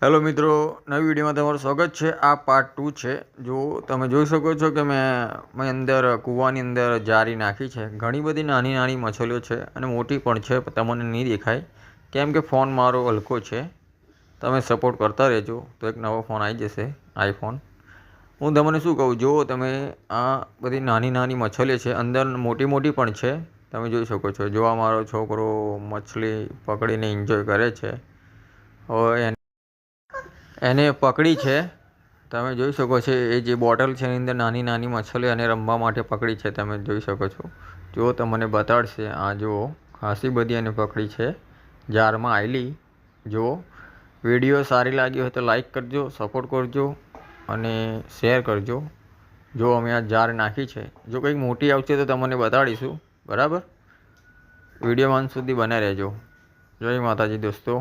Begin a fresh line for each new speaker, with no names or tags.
Hello મિત્રો, નવી વિડીયોમાં તમારું સ્વાગત છે। આ પાર્ટ 2 છે। જો તમે જોઈ શકો છો કે મેં અંદર કૂવાની અંદર જારી નાખી છે। ઘણી બધી નાની નાની મછલીઓ છે અને મોટી પણ છે, તમને નહીં દેખાય કેમ કે ફોન મારો હલકો છે। તમે સપોર્ટ કરતા રહેજો તો એક નવો ફોન આવી જશે, આઈફોન। હું તમને શું કહું, જો તમે આ બધી નાની નાની મછલીઓ છે, અંદર મોટી મોટી પણ છે, તમે જોઈ શકો છો। જો આ મારો છોકરો મછલી પકડીને એન્જોય કરે છે। હવે એને પકડી છે, તમે જોઈ શકો છો। એ જે બોટલ છે એની અંદર નાની નાની મછલી એને રમવા માટે પકડી છે, તમે જોઈ શકો છો। જો તમને બતાડશે, આ જુઓ ખાસી બધી એને પકડી છે જારમાં આવેલી। જો વિડીયો સારી લાગી હોય તો લાઈક કરજો, સપોર્ટ કરજો અને શેર કરજો। જો અમે આ જાર નાખી છે, જો કંઈક મોટી આવશે તો તમને બતાડીશું, બરાબર? વિડીયોમાં અંત સુધી બને રહેજો। જય માતાજી દોસ્તો।